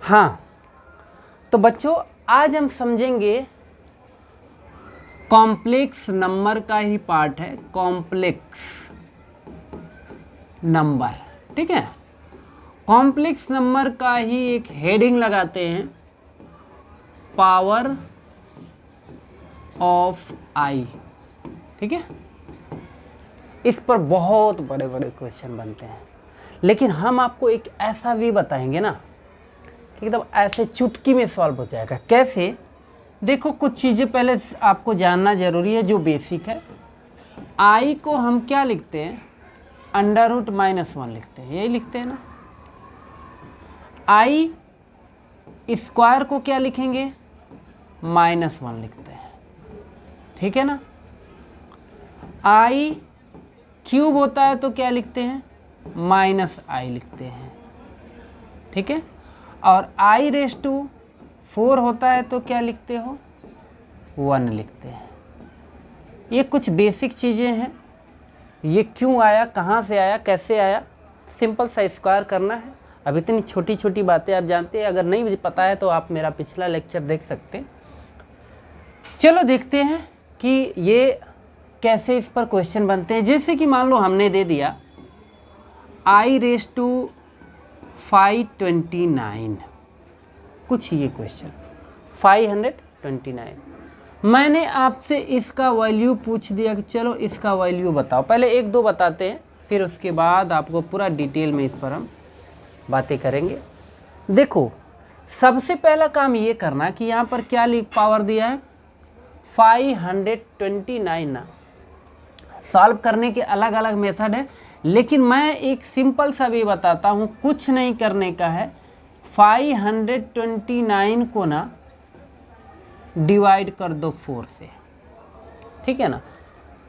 हाँ, तो बच्चों आज हम समझेंगे कॉम्प्लेक्स नंबर का ही पार्ट है, कॉम्प्लेक्स नंबर। ठीक है, कॉम्प्लेक्स नंबर का ही एक हेडिंग लगाते हैं, पावर ऑफ आई। ठीक है, इस पर बहुत बड़े बड़े क्वेश्चन बनते हैं, लेकिन हम आपको एक ऐसा भी बताएंगे ना कि एकदम ऐसे चुटकी में सॉल्व हो जाएगा। कैसे? देखो, कुछ चीज़ें पहले आपको जानना जरूरी है जो बेसिक है। आई को हम क्या लिखते हैं? √-1 लिखते हैं, यही लिखते हैं ना। आई स्क्वायर को क्या लिखेंगे? -1 लिखते हैं। ठीक है ना। आई क्यूब होता है तो क्या लिखते हैं? -i लिखते हैं। ठीक है, और i⁴ होता है तो क्या लिखते हो? 1 लिखते हैं। ये कुछ बेसिक चीज़ें हैं। ये क्यों आया, कहाँ से आया, कैसे आया, सिंपल सा स्क्वायर करना है। अब इतनी छोटी छोटी बातें आप जानते हैं, अगर नहीं पता है तो आप मेरा पिछला लेक्चर देख सकते हैं। चलो देखते हैं कि ये कैसे इस पर क्वेश्चन बनते हैं। जैसे कि मान लो हमने दे दिया i⁵29, कुछ ये क्वेश्चन 529। मैंने आपसे इसका वैल्यू पूछ दिया कि चलो इसका वैल्यू बताओ। पहले एक दो बताते हैं, फिर उसके बाद आपको पूरा डिटेल में इस पर हम बातें करेंगे। देखो, सबसे पहला काम ये करना कि यहाँ पर क्या पावर दिया है? 529 ना। सॉल्व करने के अलग अलग मेथड है, लेकिन मैं एक सिंपल सा भी बताता हूँ, कुछ नहीं करने का है। 529 को ना डिवाइड कर दो 4 से। ठीक है ना।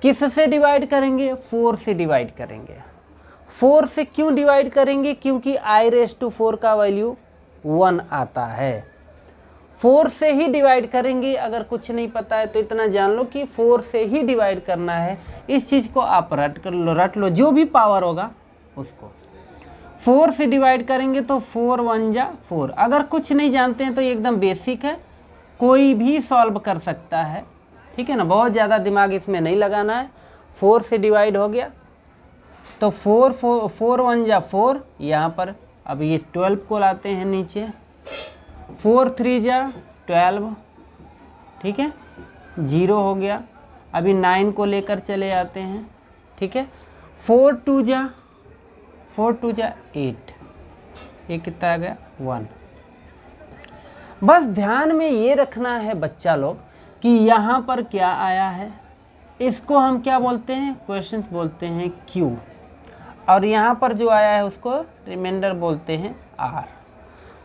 किस से डिवाइड करेंगे? 4 से डिवाइड करेंगे। 4 से क्यों डिवाइड करेंगे? क्योंकि i⁴ का वैल्यू 1 आता है। 4 से ही डिवाइड करेंगे। अगर कुछ नहीं पता है तो इतना जान लो कि 4 से ही डिवाइड करना है। इस चीज़ को आप रट लो, जो भी पावर होगा उसको 4 से डिवाइड करेंगे तो 4 1 जा 4। अगर कुछ नहीं जानते हैं तो ये एकदम बेसिक है, कोई भी सॉल्व कर सकता है। ठीक है ना, बहुत ज़्यादा दिमाग इसमें नहीं लगाना है। 4 से डिवाइड हो गया तो 4 1 जा 4, यहाँ पर अब ये 12 को लाते हैं नीचे। 4 3 जा 12, ठीक है, 0 हो गया। अभी 9 को लेकर चले आते हैं। ठीक है, 4 2 जा 8, ये कितना आ गया? 1। बस ध्यान में ये रखना है बच्चा लोग कि यहाँ पर क्या आया है, इसको हम क्या बोलते हैं? क्वेश्चंस बोलते हैं Q, और यहाँ पर जो आया है उसको रिमाइंडर बोलते हैं R।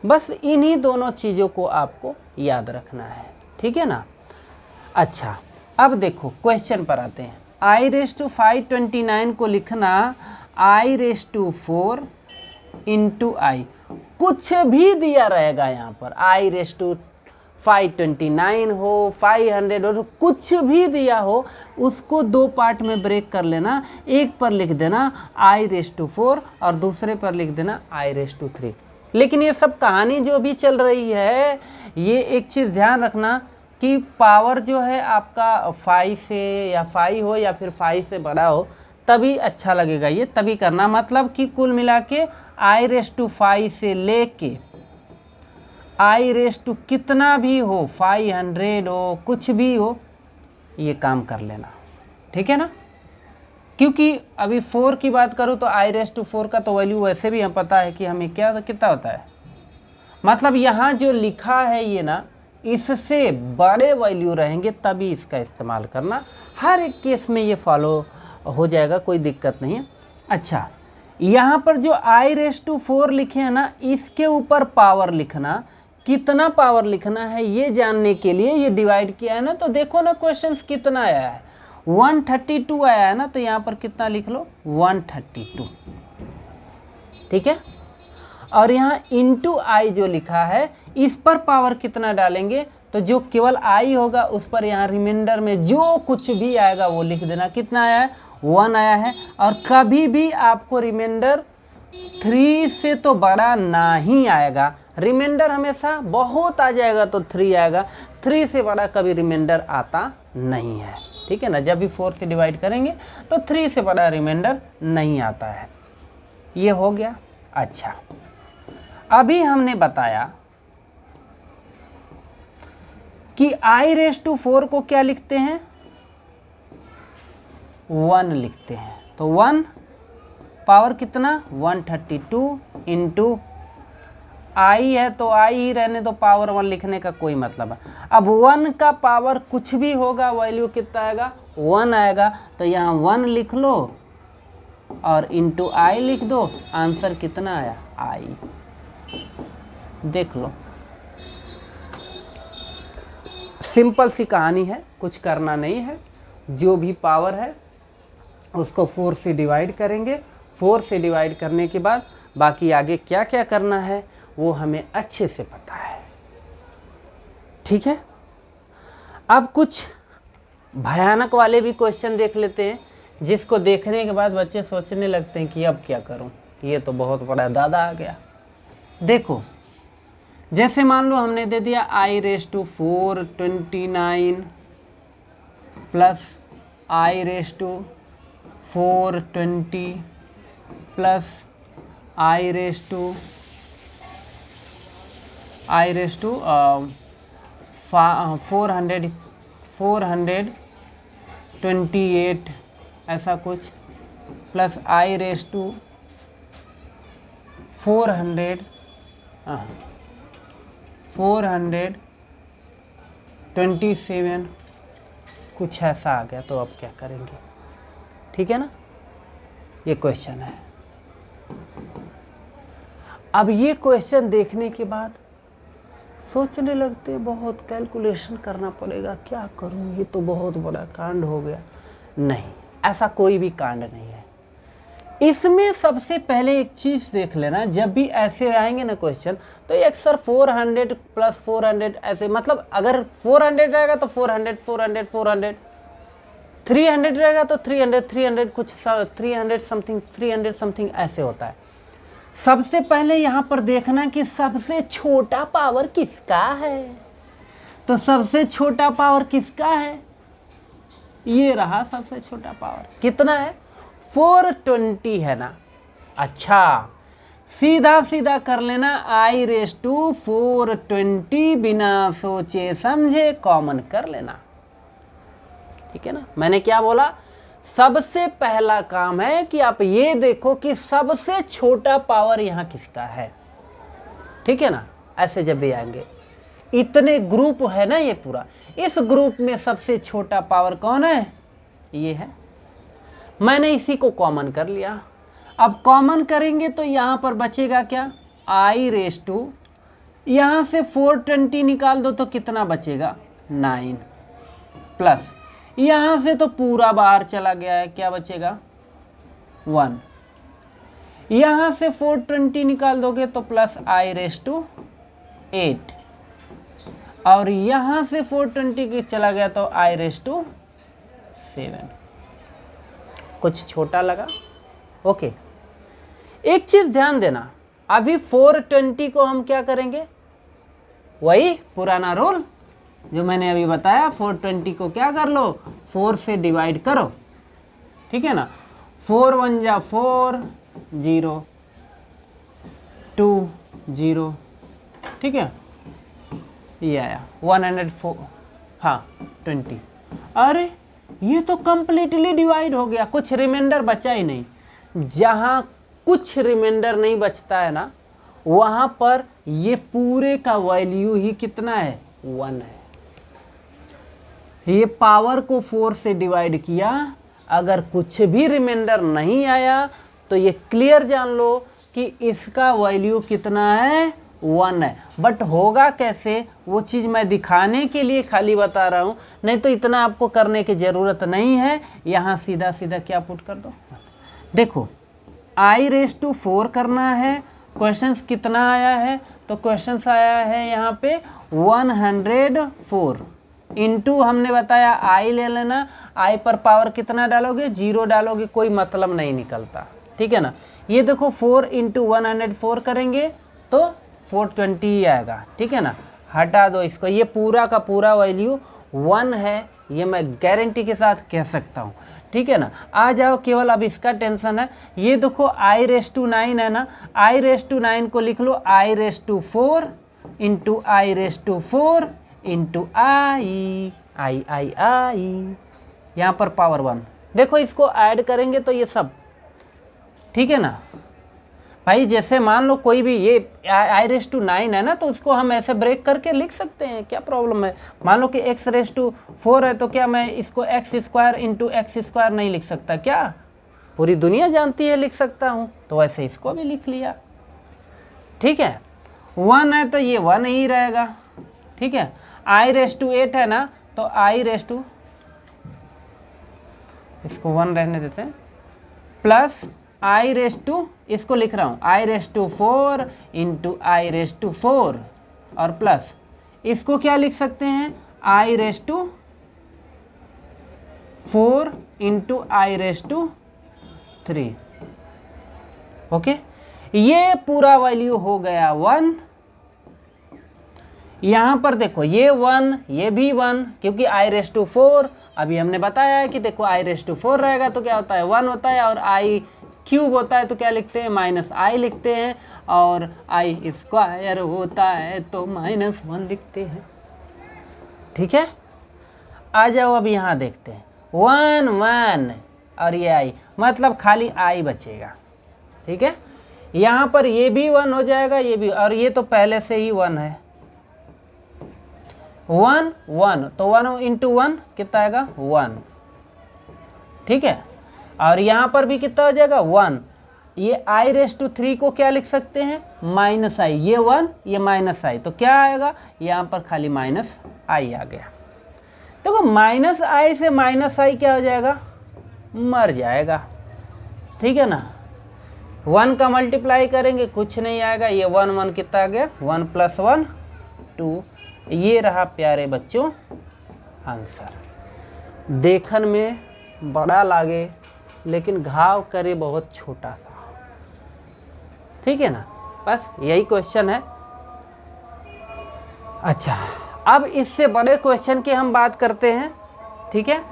बस इन्हीं दोनों चीज़ों को आपको याद रखना है। ठीक है ना। अच्छा, अब देखो क्वेश्चन पर आते हैं। i⁵29 को लिखना i⁴ × i। कुछ भी दिया रहेगा यहाँ पर, i⁵29 हो, 500 हो, कुछ भी दिया हो, उसको 2 पार्ट में ब्रेक कर लेना। एक पर लिख देना i⁴ और दूसरे पर लिख देना i⁵। लेकिन ये सब कहानी जो भी चल रही है, ये एक चीज़ ध्यान रखना कि पावर जो है आपका 5 से या 5 हो या फिर 5 से बड़ा हो तभी अच्छा लगेगा। ये तभी करना, मतलब कि कुल मिला के i⁵ से लेके i⁵ कितना भी हो, 500 हो, कुछ भी हो, ये काम कर लेना। ठीक है ना। क्योंकि अभी 4 की बात करूँ तो i⁴ का तो वैल्यू वैसे भी हमें पता है कि हमें कितना होता है। मतलब यहाँ जो लिखा है ये ना, इससे बड़े वैल्यू रहेंगे तभी इसका इस्तेमाल करना। हर एक केस में ये फॉलो हो जाएगा, कोई दिक्कत नहीं है। अच्छा, यहाँ पर जो i⁴ लिखे हैं ना, इसके ऊपर पावर लिखना, कितना पावर लिखना है ये जानने के लिए ये डिवाइड किया है ना। तो देखो ना क्वेश्चंस कितना आया है, 132 आया है ना, तो यहाँ पर कितना लिख लो? 132। ठीक है, और यहाँ इंटू i जो लिखा है, इस पर पावर कितना डालेंगे? तो जो केवल i होगा उस पर यहाँ रिमाइंडर में जो कुछ भी आएगा वो लिख देना। कितना आया है? 1 आया है। और कभी भी आपको रिमाइंडर 3 से तो बड़ा ना ही आएगा, रिमाइंडर हमेशा बहुत आ जाएगा तो 3 आएगा, 3 से बड़ा कभी रिमाइंडर आता नहीं है। ठीक है ना, जब भी 4 से डिवाइड करेंगे तो 3 से बड़ा रिमाइंडर नहीं आता है। ये हो गया। अच्छा, अभी हमने बताया कि i⁴ को क्या लिखते हैं, 1 लिखते हैं। तो 1 पावर कितना, 132 इंटू आई है तो आई ही रहने तो पावर 1 लिखने का कोई मतलब है। अब 1 का पावर कुछ भी होगा वैल्यू कितना आएगा, 1 आएगा। तो यहाँ 1 लिख लो और इंटू आई लिख दो, आंसर कितना आया, आई। देख लो, सिंपल सी कहानी है, कुछ करना नहीं है। जो भी पावर है उसको 4 से डिवाइड करेंगे, 4 से डिवाइड करने के बाद बाकी आगे क्या क्या करना है वो हमें अच्छे से पता है। ठीक है, अब कुछ भयानक वाले भी क्वेश्चन देख लेते हैं, जिसको देखने के बाद बच्चे सोचने लगते हैं कि अब क्या करूं, ये तो बहुत बड़ा दादा आ गया। देखो, जैसे मान लो हमने दे दिया i⁴ 29 plus i⁴ 20 plus i⁴428 ऐसा कुछ, प्लस i⁴427 कुछ ऐसा आ गया। तो अब क्या करेंगे, ठीक है ना, ये क्वेश्चन है। अब ये क्वेश्चन देखने के बाद सोचने लगते बहुत कैलकुलेशन करना पड़ेगा, क्या करूं, ये तो बहुत बड़ा कांड हो गया। नहीं, ऐसा कोई भी कांड नहीं है। इसमें सबसे पहले एक चीज़ देख लेना, जब भी ऐसे आएंगे ना क्वेश्चन, तो एक सर 400 प्लस 400 ऐसे, मतलब अगर 400 रहेगा तो 400 400 400, 300 रहेगा तो 300 300 कुछ 300 समथिंग ऐसे होता है। सबसे पहले यहाँ पर देखना कि सबसे छोटा पावर किसका है। तो सबसे छोटा पावर किसका है, ये रहा सबसे छोटा पावर, कितना है, 420 है ना। अच्छा, सीधा सीधा कर लेना, i⁴420 बिना सोचे समझे कॉमन कर लेना। ठीक है ना, मैंने क्या बोला, सबसे पहला काम है कि आप ये देखो कि सबसे छोटा पावर यहाँ किसका है। ठीक है ना, ऐसे जब भी आएंगे, इतने ग्रुप है ना ये पूरा, इस ग्रुप में सबसे छोटा पावर कौन है, ये है। मैंने इसी को कॉमन कर लिया। अब कॉमन करेंगे तो यहाँ पर बचेगा क्या, i⁴, यहाँ से 420 निकाल दो तो कितना बचेगा, 9, प्लस यहाँ से तो पूरा बाहर चला गया है, क्या बचेगा, 1, यहाँ से 420 निकाल दोगे तो प्लस i⁴8, और यहाँ से 420 के चला गया तो i⁴7। कुछ छोटा लगा, ओके। एक चीज ध्यान देना, अभी 420 को हम क्या करेंगे, वही पुराना रूल जो मैंने अभी बताया, 420 को क्या कर लो, 4 से डिवाइड करो। ठीक है ना, 4 1 जा 4, 0 2 0, ठीक है, ये आया 104, हाँ 20। अरे ये तो कंप्लीटली डिवाइड हो गया, कुछ रिमाइंडर बचा ही नहीं। जहाँ कुछ रिमाइंडर नहीं बचता है ना, वहाँ पर ये पूरे का वैल्यू ही कितना है, 1 है। ये पावर को 4 से डिवाइड किया, अगर कुछ भी रिमाइंडर नहीं आया तो ये क्लियर जान लो कि इसका वैल्यू कितना है, 1 है। बट होगा कैसे, वो चीज़ मैं दिखाने के लिए खाली बता रहा हूँ, नहीं तो इतना आपको करने की ज़रूरत नहीं है। यहाँ सीधा सीधा क्या पुट कर दो, देखो i⁴ करना है। क्वेश्चंस कितना आया है, तो क्वेश्चंस आया है यहाँ पे 104 इंटू, हमने बताया i ले लेना, i पर पावर कितना डालोगे, 0 डालोगे, कोई मतलब नहीं निकलता। ठीक है ना, ये देखो 4 इंटू 104 करेंगे तो 420 ही आएगा, ठीक है ना। हटा दो इसको, ये पूरा का पूरा वैल्यू 1 है, ये मैं गारंटी के साथ कह सकता हूँ, ठीक है ना। आ जाओ, केवल अब इसका टेंशन है। ये देखो i⁻9 है ना, i⁻9 को लिख लो i⁻4 इंटू i⁻4 इंटू आई, यहाँ पर पावर 1। देखो इसको ऐड करेंगे तो ये सब, ठीक है ना भाई। जैसे मान लो कोई भी ये i⁻9 है ना, तो उसको हम ऐसे ब्रेक करके लिख सकते हैं, क्या प्रॉब्लम है। मान लो कि x⁻4 है, तो क्या मैं इसको x² इंटू x² नहीं लिख सकता क्या? पूरी दुनिया जानती है लिख सकता हूँ, तो वैसे इसको भी लिख लिया, ठीक है। 1 है तो ये 1 ही रहेगा, ठीक है। i⁻8 है ना, तो इसको 1 रहने देते हैं, प्लस इसको लिख रहा हूँ i⁻4 इंटू i⁻4 और प्लस इसको क्या लिख सकते हैं i⁻4 इंटू i⁻3। ओके, ये पूरा वैल्यू हो गया 1। यहाँ पर देखो ये 1, ये भी 1, क्योंकि i⁻4 अभी हमने बताया है कि देखो i⁻4 रहेगा तो क्या होता है 1 होता है, और i³ होता है तो क्या लिखते हैं -i लिखते हैं, और i² होता है तो -1 लिखते हैं, ठीक है। आ जाओ अब यहाँ देखते हैं 1 1 और ये i, मतलब खाली i बचेगा, ठीक है। यहाँ पर ये भी 1 हो जाएगा, ये भी, और ये तो पहले से ही 1 है। 1 1 तो 1 इंटू 1 कितना आएगा 1, ठीक है। और यहाँ पर भी कितना हो जाएगा 1। ये i⁻3 को क्या लिख सकते हैं -i, ये 1 ये -i, तो क्या आएगा यहाँ पर खाली -i आ गया। देखो -i से -i क्या हो जाएगा, मर जाएगा, ठीक है ना। 1 का मल्टीप्लाई करेंगे कुछ नहीं आएगा, ये 1 1 कितना आ गया 1 + 1 2। ये रहा प्यारे बच्चों आंसर। देखन में बड़ा लागे लेकिन घाव करे बहुत छोटा सा, ठीक है ना। बस यही क्वेश्चन है। अच्छा, अब इससे बड़े क्वेश्चन की हम बात करते हैं, ठीक है।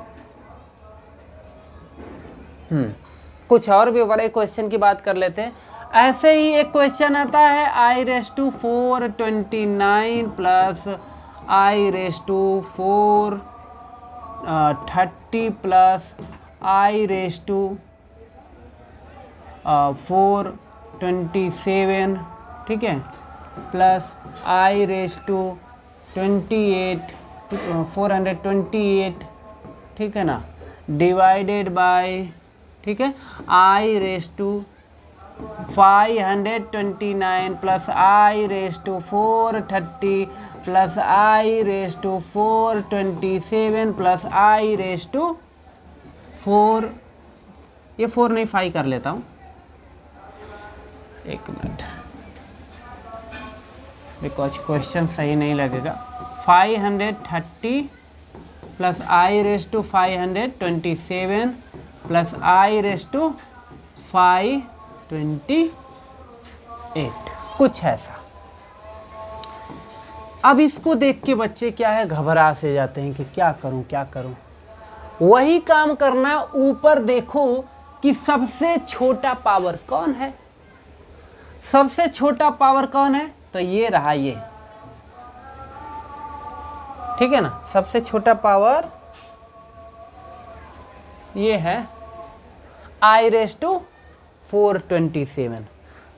कुछ और भी बड़े क्वेश्चन की बात कर लेते हैं। ऐसे ही एक क्वेश्चन आता है i⁻429 plus i⁻430 plus i⁻427, ठीक है, प्लस i⁻428, ठीक है ना, डिवाइडेड बाय, ठीक है, i⁻529 plus i⁻430 plus i⁻427 plus i⁻4, ये 4 नहीं 5 कर लेता हूँ, एक मिनट, बिकॉज क्वेश्चन सही नहीं लगेगा। 530 प्लस i⁻527 प्लस i⁻528, कुछ ऐसा। अब इसको देख के बच्चे क्या है घबरा से जाते हैं कि क्या करूं क्या करूं। वही काम करना, ऊपर देखो कि सबसे छोटा पावर कौन है। सबसे छोटा पावर कौन है, तो ये रहा, ये, ठीक है ना। सबसे छोटा पावर ये है i⁻427।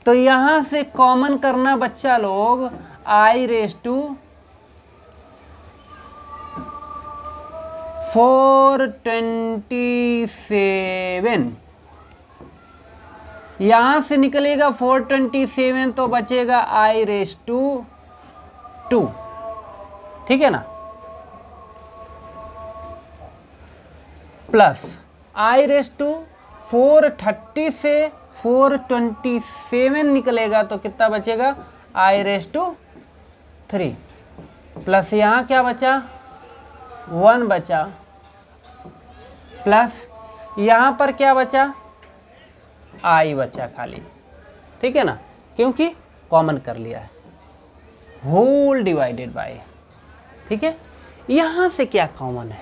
तो यहां से कॉमन करना बच्चा लोग i⁻427, यहां से निकलेगा 427 तो बचेगा i⁻2, ठीक है ना, प्लस i⁻430 से 427 निकलेगा तो कितना बचेगा i⁻3, प्लस यहाँ क्या बचा 1 बचा, प्लस यहाँ पर क्या बचा i बचा खाली, ठीक है ना, क्योंकि कॉमन कर लिया है। होल डिवाइडेड बाय, ठीक है। यहाँ से क्या कॉमन है,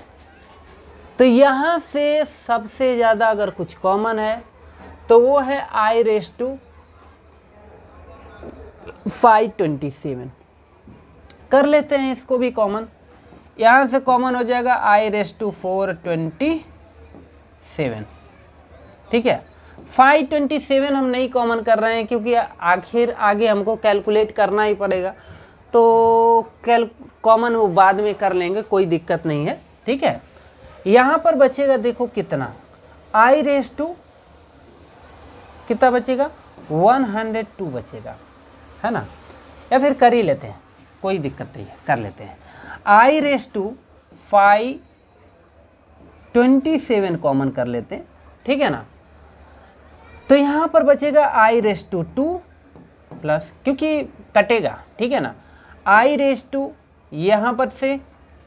तो यहाँ से सबसे ज़्यादा अगर कुछ कॉमन है तो वो है आई रेस टू 527। कर लेते हैं इसको भी कॉमन, यहाँ से कॉमन हो जाएगा आई रेस टू 427, ठीक है। 527 हम नहीं कॉमन कर रहे हैं क्योंकि आखिर आगे हमको कैलकुलेट करना ही पड़ेगा, तो कॉमन वो बाद में कर लेंगे, कोई दिक्कत नहीं है, ठीक है। यहाँ पर बचेगा देखो कितना, आई रेस टू कितना बचेगा, 102 बचेगा, है ना। या फिर कर ही लेते हैं, कोई दिक्कत नहीं है, कर लेते हैं। आई रेस टू 527 कॉमन कर लेते हैं, ठीक है ना। तो यहाँ पर बचेगा आई रेस टू 2 प्लस, क्योंकि कटेगा, ठीक है ना। आई रेस टू यहाँ पर से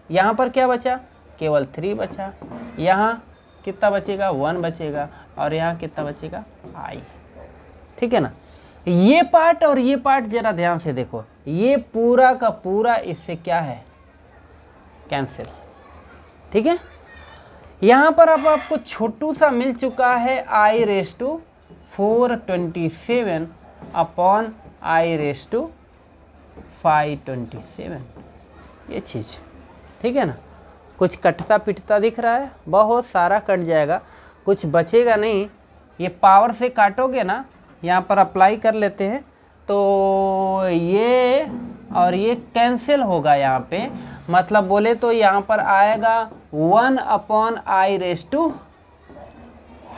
यहाँ पर क्या बचा, केवल 3 बचा, यहाँ कितना बचेगा 1 बचेगा, और यहाँ कितना बचेगा आई, ठीक है ना। ये पार्ट और ये पार्ट जरा ध्यान से देखो, ये पूरा का पूरा इससे क्या है, कैंसिल, ठीक है। यहाँ पर अब आपको छोटू सा मिल चुका है i raise to 427 upon I raise to 527, ये चीज़, ठीक है ना। कुछ कटता पिटता दिख रहा है, बहुत सारा कट जाएगा, कुछ बचेगा नहीं। ये पावर से काटोगे ना, यहाँ पर अप्लाई कर लेते हैं, तो ये और ये कैंसिल होगा यहाँ पे, मतलब बोले तो यहाँ पर आएगा 1 अपॉन आई रेस टू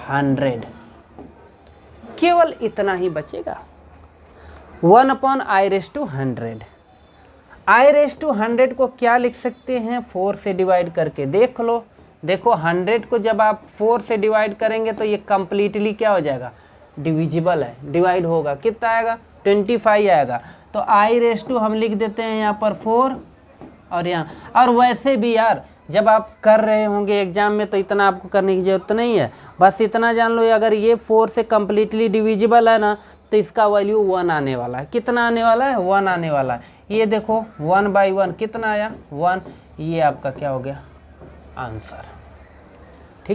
100, केवल इतना ही बचेगा, 1 upon I raise to 100। I raise to 100 को क्या लिख सकते हैं, 4 से डिवाइड करके देख लो। देखो 100 को जब आप 4 से डिवाइड करेंगे तो ये कम्प्लीटली क्या हो जाएगा, डिविजिबल है, डिवाइड होगा, कितना आएगा 25 आएगा। तो आई रेस टू हम लिख देते हैं यहाँ पर 4, और यहाँ, और वैसे भी यार जब आप कर रहे होंगे एग्जाम में तो इतना आपको करने की जरूरत नहीं है, बस इतना जान लो अगर ये 4 से कम्प्लीटली डिविजिबल है ना तो इसका वैल्यू 1 आने वाला है। कितना आने वाला है, 1 आने वाला है। ये देखो 1/1 कितना आया, 1, ये आपका क्या हो गया आंसर।